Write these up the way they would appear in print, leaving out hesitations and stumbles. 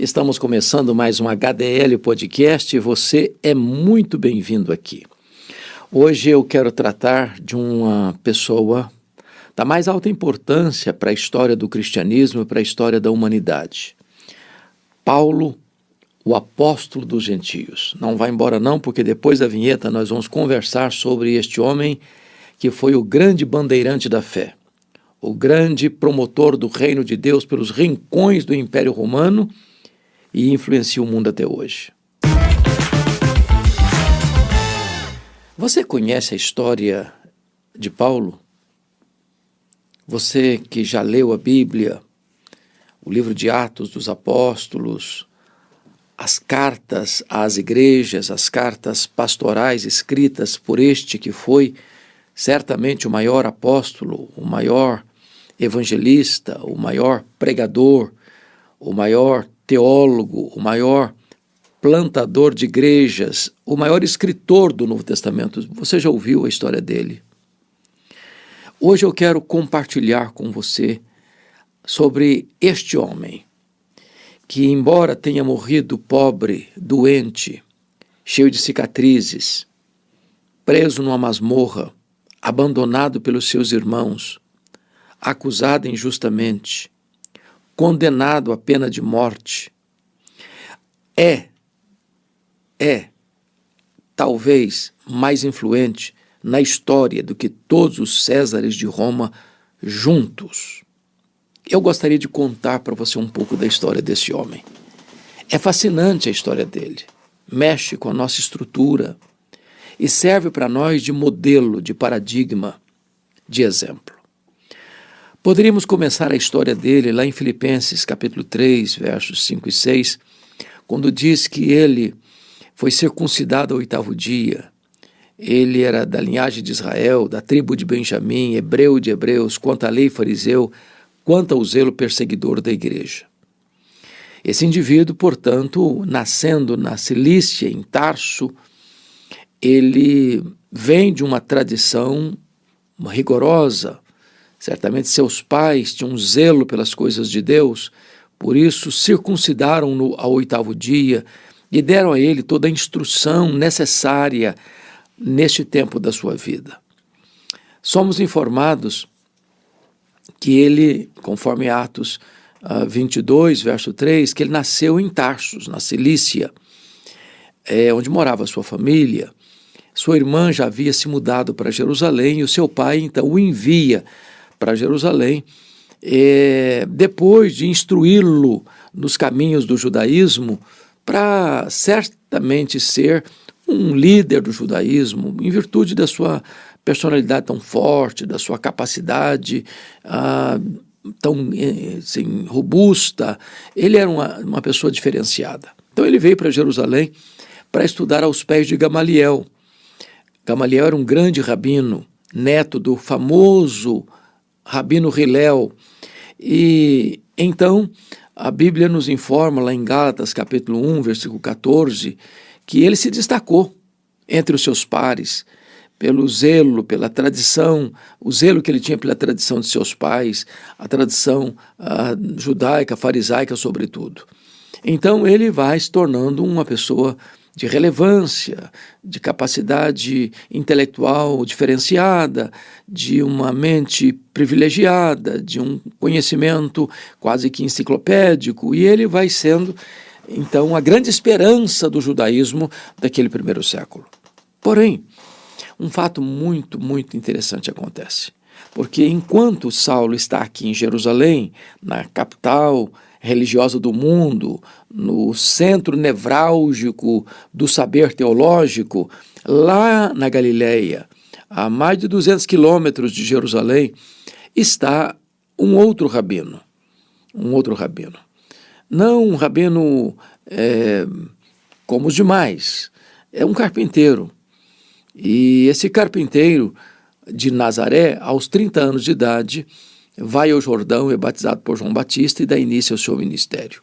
Estamos começando mais um HDL Podcast e você é muito bem-vindo aqui. Hoje eu quero tratar de uma pessoa da mais alta importância para a história do cristianismo e para a história da humanidade. Paulo, o apóstolo dos gentios. Não vai embora não, porque depois da vinheta nós vamos conversar sobre este homem que foi o grande bandeirante da fé, o grande promotor do reino de Deus pelos rincões do Império Romano e influencia o mundo até hoje. Você conhece a história de Paulo? Você que já leu a Bíblia, o livro de Atos dos Apóstolos, as cartas às igrejas, as cartas pastorais escritas por este que foi certamente o maior apóstolo, o maior evangelista, o maior pregador, o maior teólogo, o maior plantador de igrejas, o maior escritor do Novo Testamento. Você já ouviu a história dele? Hoje eu quero compartilhar com você sobre este homem, que embora tenha morrido pobre, doente, cheio de cicatrizes, preso numa masmorra, abandonado pelos seus irmãos, acusado injustamente, condenado à pena de morte, é talvez mais influente na história do que todos os Césares de Roma juntos. Eu gostaria de contar para você um pouco da história desse homem. É fascinante a história dele, mexe com a nossa estrutura e serve para nós de modelo, de paradigma, de exemplo. Poderíamos começar a história dele lá em Filipenses, capítulo 3, versos 5 e 6, quando diz que ele foi circuncidado ao 8º dia. Ele era da linhagem de Israel, da tribo de Benjamim, hebreu de hebreus, quanto à lei fariseu, quanto ao zelo perseguidor da igreja. Esse indivíduo, portanto, nascendo na Cilícia, em Tarso, ele vem de uma tradição rigorosa. Certamente seus pais tinham um zelo pelas coisas de Deus, por isso circuncidaram-no ao 8º dia e deram a ele toda a instrução necessária neste tempo da sua vida. Somos informados que ele, conforme Atos 22, verso 3, que ele nasceu em Tarsus, na Cilícia, onde morava a sua família. Sua irmã já havia se mudado para Jerusalém e o seu pai, então, o envia para Jerusalém, depois de instruí-lo nos caminhos do judaísmo, para certamente ser um líder do judaísmo, em virtude da sua personalidade tão forte, da sua capacidade tão assim, robusta. Ele era uma pessoa diferenciada. Então ele veio para Jerusalém para estudar aos pés de Gamaliel. Gamaliel era um grande rabino, neto do famoso Rabino Hillel. E então a Bíblia nos informa lá em Gálatas capítulo 1, versículo 14, que ele se destacou entre os seus pares pelo zelo, pela tradição, o zelo que ele tinha pela tradição de seus pais, a tradição judaica, farisaica sobretudo. Então ele vai se tornando uma pessoa de relevância, de capacidade intelectual diferenciada, de uma mente privilegiada, de um conhecimento quase que enciclopédico, e ele vai sendo, então, a grande esperança do judaísmo daquele primeiro século. Porém, um fato muito, muito interessante acontece, porque enquanto Saulo está aqui em Jerusalém, na capital religiosa do mundo, no centro nevrálgico do saber teológico, lá na Galileia, a mais de 200 quilômetros de Jerusalém, está um outro rabino. Não um rabino como os demais, é um carpinteiro. E esse carpinteiro de Nazaré, aos 30 anos de idade, vai ao Jordão, é batizado por João Batista e dá início ao seu ministério.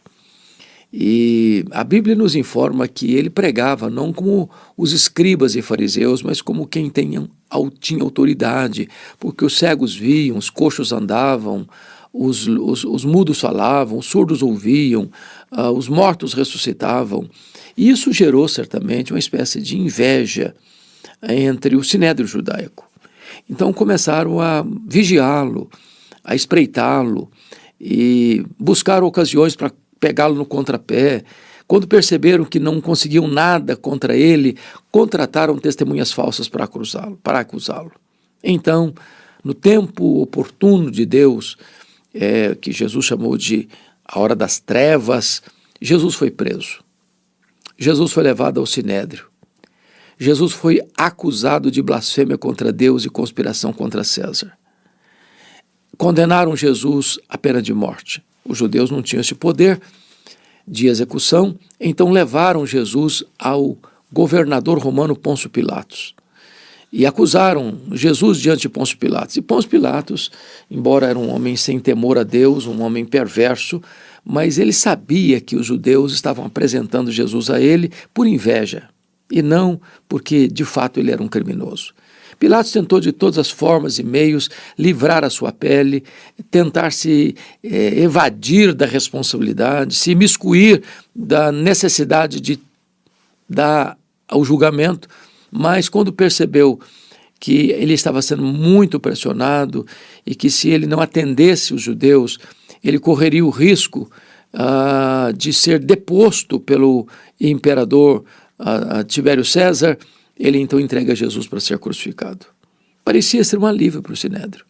E a Bíblia nos informa que ele pregava não como os escribas e fariseus, mas como quem tinha autoridade, porque os cegos viam, os coxos andavam, os mudos falavam, os surdos ouviam, os mortos ressuscitavam. E isso gerou certamente uma espécie de inveja entre o sinédrio judaico. Então começaram a vigiá-lo, a espreitá-lo e buscar ocasiões para pegá-lo no contrapé. Quando perceberam que não conseguiam nada contra ele, contrataram testemunhas falsas para acusá-lo. Então, no tempo oportuno de Deus, que Jesus chamou de a hora das trevas, Jesus foi preso. Jesus foi levado ao sinédrio. Jesus foi acusado de blasfêmia contra Deus e conspiração contra César. Condenaram Jesus à pena de morte. Os judeus não tinham esse poder de execução, então levaram Jesus ao governador romano Pôncio Pilatos. E acusaram Jesus diante de Pôncio Pilatos. E Pôncio Pilatos, embora era um homem sem temor a Deus, um homem perverso, mas ele sabia que os judeus estavam apresentando Jesus a ele por inveja, e não porque de fato ele era um criminoso. Pilatos tentou de todas as formas e meios livrar a sua pele, tentar se evadir da responsabilidade, se imiscuir da necessidade de dar ao julgamento, mas quando percebeu que ele estava sendo muito pressionado e que se ele não atendesse os judeus, ele correria o risco de ser deposto pelo imperador Tibério César, ele então entrega Jesus para ser crucificado. Parecia ser um alívio para o sinédrio.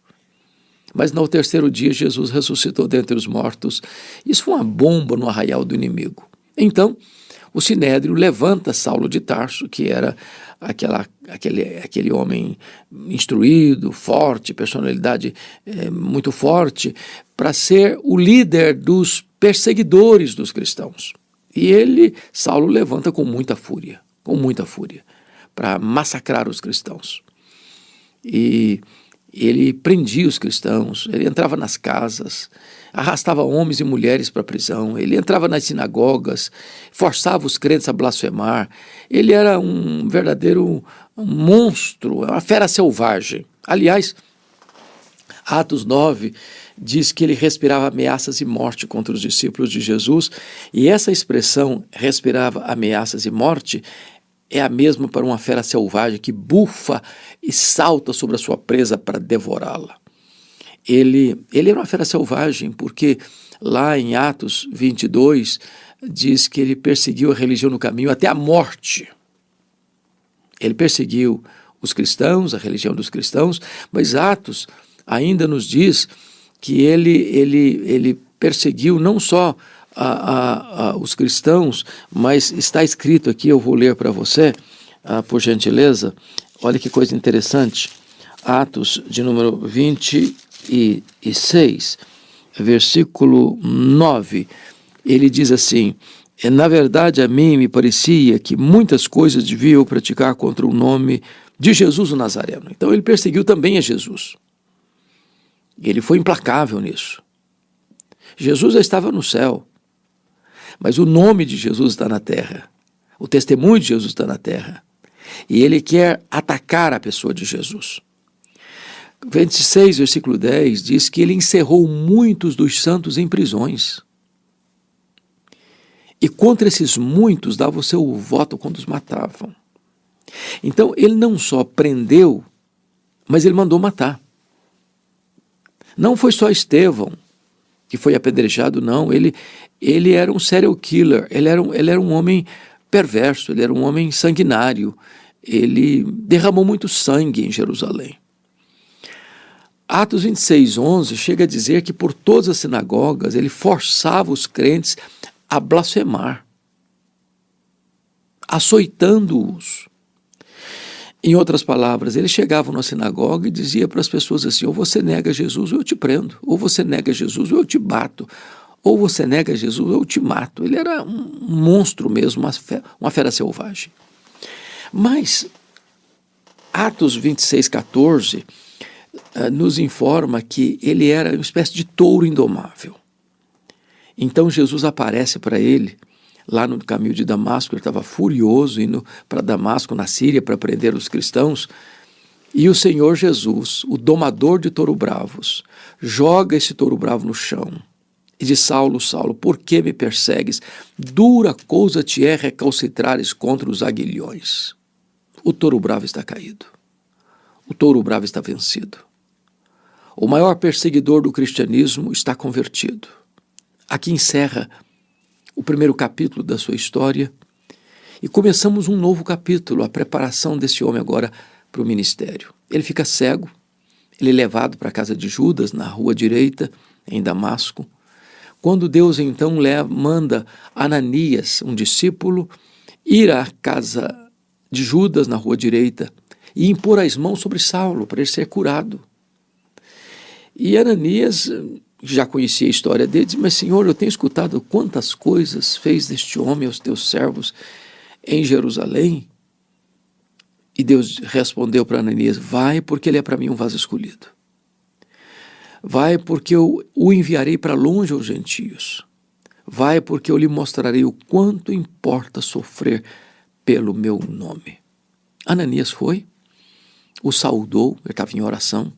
Mas no terceiro dia Jesus ressuscitou dentre os mortos. Isso foi uma bomba no arraial do inimigo. Então, o sinédrio levanta Saulo de Tarso, que era aquele homem instruído, forte, personalidade muito forte, para ser o líder dos perseguidores dos cristãos. E Saulo levanta com muita fúria, para massacrar os cristãos. E ele prendia os cristãos, ele entrava nas casas, arrastava homens e mulheres para a prisão, ele entrava nas sinagogas, forçava os crentes a blasfemar. Ele era um verdadeiro monstro, uma fera selvagem. Aliás, Atos 9 diz que ele respirava ameaças e morte contra os discípulos de Jesus, e essa expressão, respirava ameaças e morte, é a mesma para uma fera selvagem que bufa e salta sobre a sua presa para devorá-la. Ele era uma fera selvagem porque lá em Atos 22 diz que ele perseguiu a religião no caminho até a morte. Ele perseguiu os cristãos, a religião dos cristãos, mas Atos ainda nos diz que ele perseguiu não só os cristãos, mas está escrito aqui, eu vou ler para você, por gentileza, olha que coisa interessante, Atos de número 26, versículo 9, ele diz assim: na verdade a mim me parecia que muitas coisas devia eu praticar contra o nome de Jesus o Nazareno. Então ele perseguiu também a Jesus. Ele foi implacável nisso. Jesus já estava no céu, mas o nome de Jesus está na terra. O testemunho de Jesus está na terra. E ele quer atacar a pessoa de Jesus. 26, versículo 10, diz que ele encerrou muitos dos santos em prisões. E contra esses muitos dava o seu voto quando os matavam. Então ele não só prendeu, mas ele mandou matar. Não foi só Estevão que foi apedrejado, não. Ele era um serial killer, ele era um homem perverso, ele era um homem sanguinário. Ele derramou muito sangue em Jerusalém. Atos 26, 11 chega a dizer que por todas as sinagogas ele forçava os crentes a blasfemar, açoitando-os. Em outras palavras, ele chegava na sinagoga e dizia para as pessoas assim: ou você nega Jesus ou eu te prendo, ou você nega Jesus ou eu te bato, ou você nega Jesus ou eu te mato. Ele era um monstro mesmo, uma fera selvagem. Mas Atos 26, 14 nos informa que ele era uma espécie de touro indomável. Então Jesus aparece para ele lá no caminho de Damasco. Ele estava furioso indo para Damasco, na Síria, para prender os cristãos. E o Senhor Jesus, o domador de touro bravos, joga esse touro bravo no chão. E disse: Saulo, Saulo, por que me persegues? Dura coisa te é recalcitrares contra os aguilhões. O touro bravo está caído. O touro bravo está vencido. O maior perseguidor do cristianismo está convertido. Aqui encerra o primeiro capítulo da sua história e começamos um novo capítulo, a preparação desse homem agora para o ministério. Ele fica cego, ele é levado para a casa de Judas, na rua direita, em Damasco, quando Deus então manda Ananias, um discípulo, ir à casa de Judas, na rua direita, e impor as mãos sobre Saulo, para ele ser curado. E Ananias já conhecia a história dele, disse: mas Senhor, eu tenho escutado quantas coisas fez este homem aos teus servos em Jerusalém. E Deus respondeu para Ananias: vai, porque ele é para mim um vaso escolhido. Vai, porque eu o enviarei para longe aos gentios. Vai, porque eu lhe mostrarei o quanto importa sofrer pelo meu nome. Ananias foi, o saudou, ele estava em oração,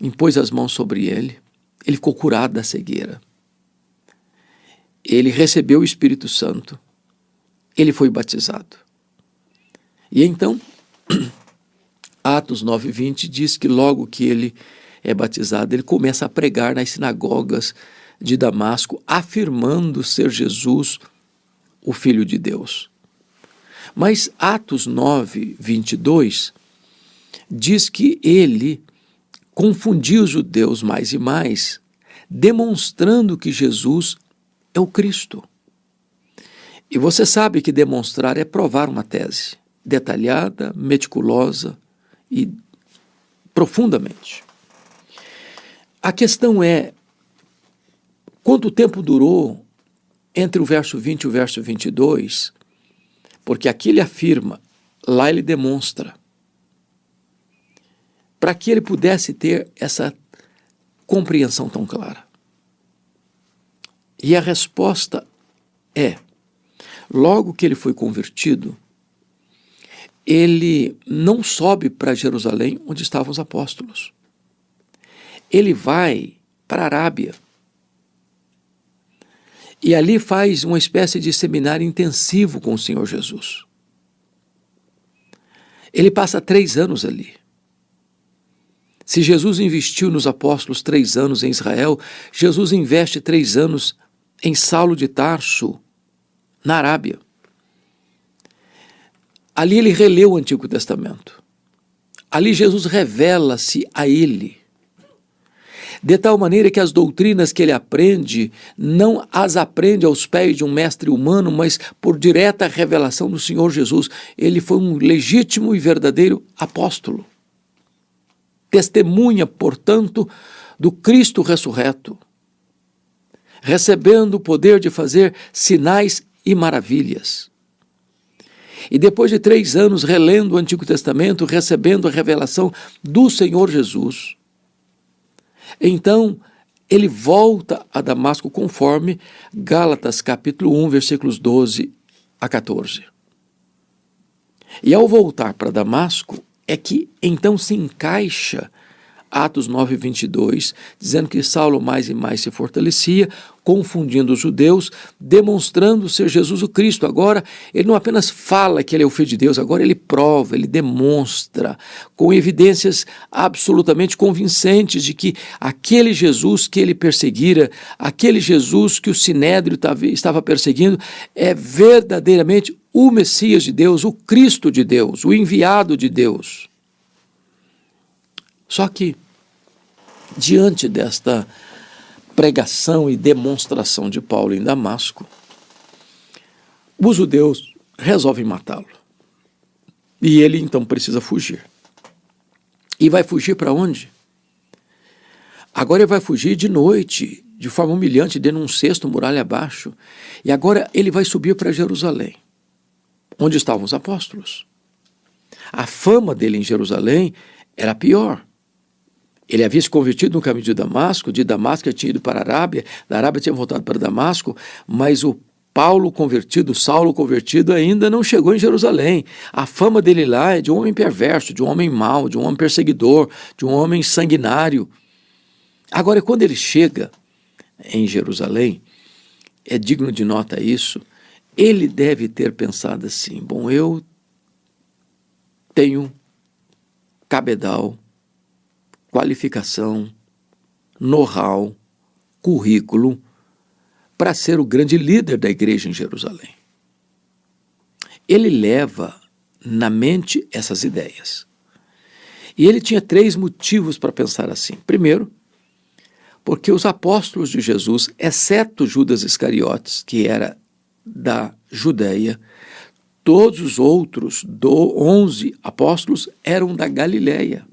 impôs as mãos sobre ele, ele ficou curado da cegueira. Ele recebeu o Espírito Santo, ele foi batizado. E então, Atos 9:20 diz que logo que ele é batizado, ele começa a pregar nas sinagogas de Damasco, afirmando ser Jesus o Filho de Deus. Mas Atos 9:22 diz que ele confundia os judeus mais e mais, demonstrando que Jesus é o Cristo. E você sabe que demonstrar é provar uma tese detalhada, meticulosa e profundamente. A questão é, quanto tempo durou entre o verso 20 e o verso 22? Porque aqui ele afirma, lá ele demonstra, para que ele pudesse ter essa compreensão tão clara. E a resposta é, logo que ele foi convertido, ele não sobe para Jerusalém, onde estavam os apóstolos. Ele vai para a Arábia. E ali faz uma espécie de seminário intensivo com o Senhor Jesus. Ele passa 3 anos ali. Se Jesus investiu nos apóstolos 3 anos em Israel, Jesus investe 3 anos em Saulo de Tarso, na Arábia. Ali ele releu o Antigo Testamento. Ali Jesus revela-se a ele. De tal maneira que as doutrinas que ele aprende, não as aprende aos pés de um mestre humano, mas por direta revelação do Senhor Jesus. Ele foi um legítimo e verdadeiro apóstolo. Testemunha, portanto, do Cristo ressurreto, recebendo o poder de fazer sinais e maravilhas. E depois de 3 anos relendo o Antigo Testamento, recebendo a revelação do Senhor Jesus, então ele volta a Damasco conforme Gálatas capítulo 1, versículos 12 a 14. E ao voltar para Damasco, é que então se encaixa Atos 9:22, dizendo que Saulo mais e mais se fortalecia, confundindo os judeus, demonstrando ser Jesus o Cristo. Agora, ele não apenas fala que ele é o Filho de Deus, agora ele prova, ele demonstra, com evidências absolutamente convincentes de que aquele Jesus que ele perseguira, aquele Jesus que o Sinédrio estava perseguindo, é verdadeiramente o Messias de Deus, o Cristo de Deus, o enviado de Deus. Só que, diante desta pregação e demonstração de Paulo em Damasco, os judeus resolvem matá-lo. E ele então precisa fugir. E vai fugir para onde? Agora ele vai fugir de noite, de forma humilhante, dentro de um cesto, muralha abaixo. E agora ele vai subir para Jerusalém, onde estavam os apóstolos. A fama dele em Jerusalém era pior. Ele havia se convertido no caminho de Damasco tinha ido para a Arábia, da Arábia tinha voltado para Damasco, mas o Saulo convertido ainda não chegou em Jerusalém. A fama dele lá é de um homem perverso, de um homem mau, de um homem perseguidor, de um homem sanguinário. Agora, quando ele chega em Jerusalém, é digno de nota isso, ele deve ter pensado assim, bom, eu tenho cabedal, qualificação, know-how, currículo para ser o grande líder da igreja em Jerusalém. Ele leva na mente essas ideias. E ele tinha 3 motivos para pensar assim. Primeiro, porque os apóstolos de Jesus, exceto Judas Iscariotes, que era da Judeia, todos os outros 11 apóstolos eram da Galileia.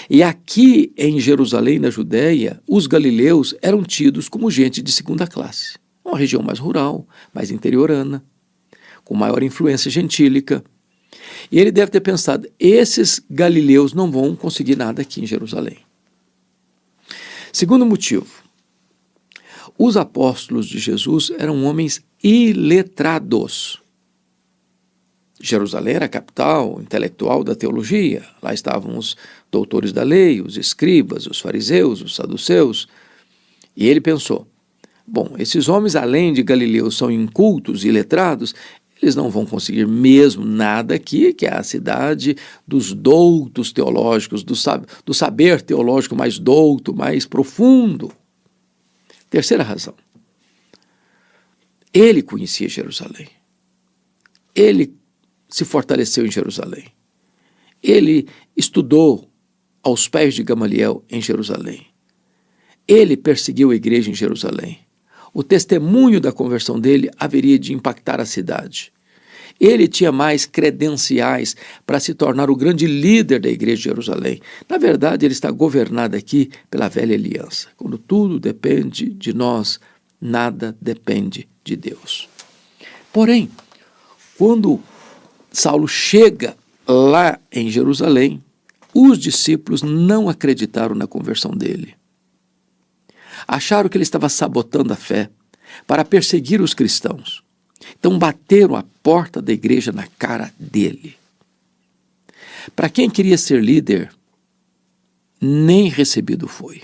E aqui em Jerusalém, na Judeia, os galileus eram tidos como gente de segunda classe. Uma região mais rural, mais interiorana, com maior influência gentílica. E ele deve ter pensado, esses galileus não vão conseguir nada aqui em Jerusalém. Segundo motivo, os apóstolos de Jesus eram homens iletrados. Jerusalém era a capital intelectual da teologia. Lá estavam os doutores da lei, os escribas, os fariseus, os saduceus. E ele pensou, bom, esses homens, além de galileus, são incultos e iletrados, eles não vão conseguir mesmo nada aqui, que é a cidade dos doutos teológicos, do saber teológico mais douto, mais profundo. Terceira razão, ele conhecia Jerusalém. Ele se fortaleceu em Jerusalém. Ele estudou aos pés de Gamaliel em Jerusalém. Ele perseguiu a igreja em Jerusalém. O testemunho da conversão dele haveria de impactar a cidade. Ele tinha mais credenciais para se tornar o grande líder da igreja de Jerusalém. Na verdade, ele está governado aqui pela velha aliança. Quando tudo depende de nós, nada depende de Deus. Porém, quando Saulo chega lá em Jerusalém, os discípulos não acreditaram na conversão dele. Acharam que ele estava sabotando a fé para perseguir os cristãos. Então bateram a porta da igreja na cara dele. Para quem queria ser líder, nem recebido foi.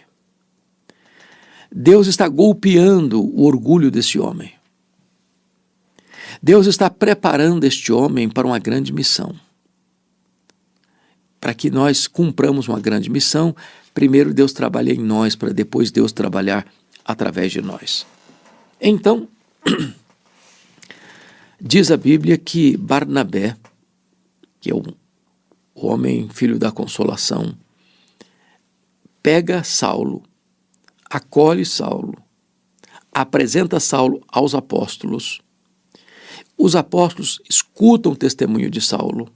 Deus está golpeando o orgulho desse homem. Deus está preparando este homem para uma grande missão. Para que nós cumpramos uma grande missão, primeiro Deus trabalha em nós, para depois Deus trabalhar através de nós. Então, diz a Bíblia que Barnabé, que é o homem filho da consolação, pega Saulo, acolhe Saulo, apresenta Saulo aos apóstolos. Os apóstolos escutam o testemunho de Saulo,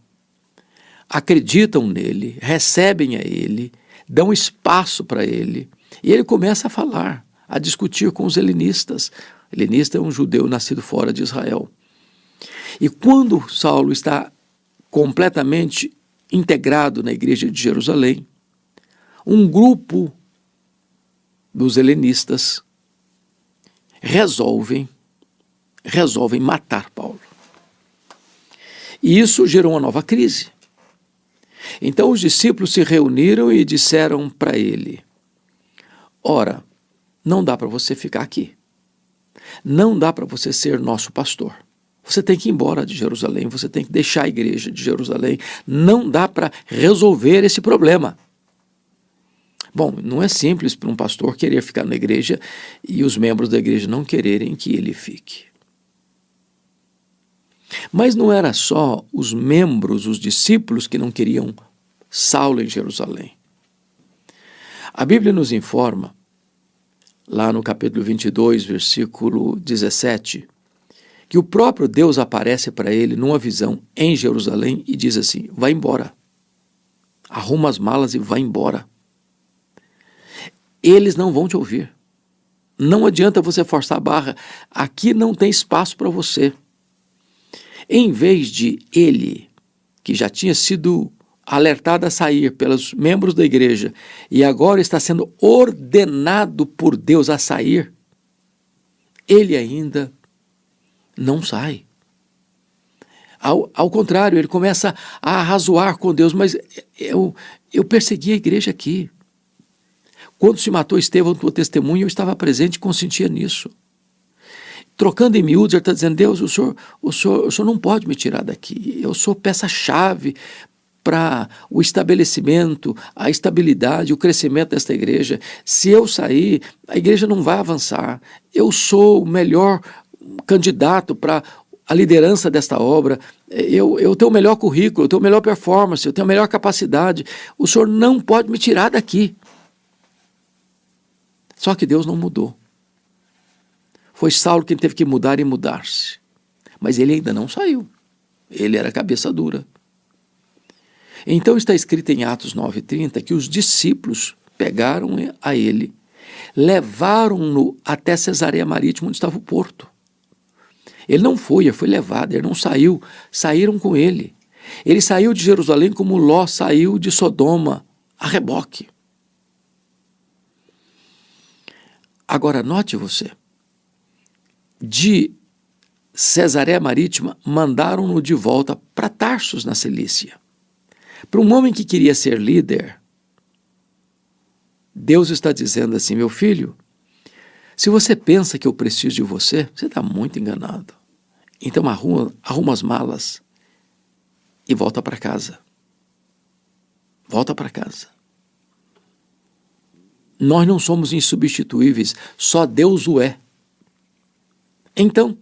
acreditam nele, recebem a ele, dão espaço para ele, e ele começa a falar, a discutir com os helenistas. Helenista é um judeu nascido fora de Israel. E quando Saulo está completamente integrado na igreja de Jerusalém, um grupo dos helenistas resolvem matar Paulo. E isso gerou uma nova crise. Então os discípulos se reuniram e disseram para ele, ora, não dá para você ficar aqui. Não dá para você ser nosso pastor. Você tem que ir embora de Jerusalém, você tem que deixar a igreja de Jerusalém. Não dá para resolver esse problema. Bom, não é simples para um pastor querer ficar na igreja e os membros da igreja não quererem que ele fique. Mas não era só os membros, os discípulos que não queriam Saulo em Jerusalém. A Bíblia nos informa, lá no capítulo 22, versículo 17, que o próprio Deus aparece para ele numa visão em Jerusalém e diz assim, vai embora, arruma as malas e vai embora. Eles não vão te ouvir. Não adianta você forçar a barra, aqui não tem espaço para você. Em vez de ele, que já tinha sido alertado a sair pelos membros da igreja e agora está sendo ordenado por Deus a sair, ele ainda não sai. Ao contrário, ele começa a arrazoar com Deus, mas eu persegui a igreja aqui. Quando se matou Estevão, tua testemunha, eu estava presente e consentia nisso. Trocando em miúdos, ele está dizendo, Deus, o senhor não pode me tirar daqui. Eu sou peça-chave para o estabelecimento, a estabilidade, o crescimento desta igreja. Se eu sair, a igreja não vai avançar. Eu sou o melhor candidato para a liderança desta obra. Eu tenho o melhor currículo, eu tenho a melhor performance, eu tenho a melhor capacidade. O senhor não pode me tirar daqui. Só que Deus não mudou. Foi Saulo quem teve que mudar e mudar-se. Mas ele ainda não saiu. Ele era cabeça dura. Então está escrito em Atos 9:30 que os discípulos pegaram a ele, levaram-no até Cesareia Marítima, onde estava o porto. Ele não foi, ele foi levado, ele não saiu, saíram com ele. Ele saiu de Jerusalém como Ló saiu de Sodoma, a reboque. Agora, note você, de Cesareia Marítima, mandaram-no de volta para Tarsus, na Cilícia. Para um homem que queria ser líder, Deus está dizendo assim, meu filho, se você pensa que eu preciso de você, você está muito enganado. Então arruma as malas e volta para casa. Volta para casa. Nós não somos insubstituíveis, só Deus o é. Então,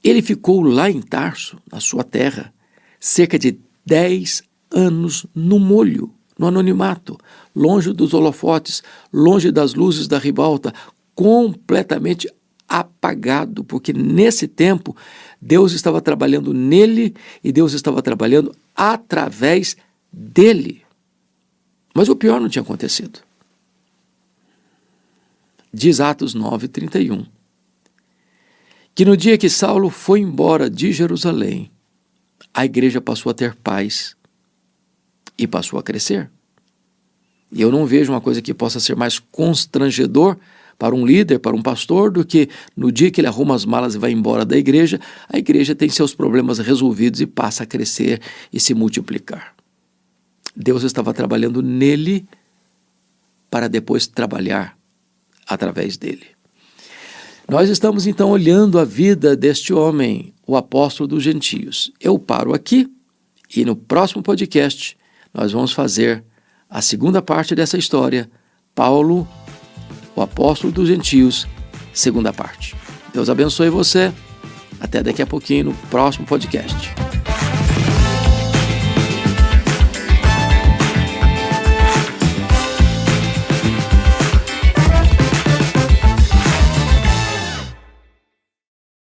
ele ficou lá em Tarso, na sua terra, cerca de 10 anos no molho, no anonimato, longe dos holofotes, longe das luzes da ribalta, completamente apagado, porque nesse tempo Deus estava trabalhando nele e Deus estava trabalhando através dele. Mas o pior não tinha acontecido. Diz Atos 9:31, que no dia que Saulo foi embora de Jerusalém, a igreja passou a ter paz e passou a crescer. E eu não vejo uma coisa que possa ser mais constrangedor para um líder, para um pastor, do que no dia que ele arruma as malas e vai embora da igreja, a igreja tem seus problemas resolvidos e passa a crescer e se multiplicar. Deus estava trabalhando nele para depois trabalhar através dele. Nós estamos então olhando a vida deste homem, o apóstolo dos gentios. Eu paro aqui e no próximo podcast nós vamos fazer a segunda parte dessa história, Paulo, o apóstolo dos gentios, segunda parte. Deus abençoe você. Até daqui a pouquinho no próximo podcast.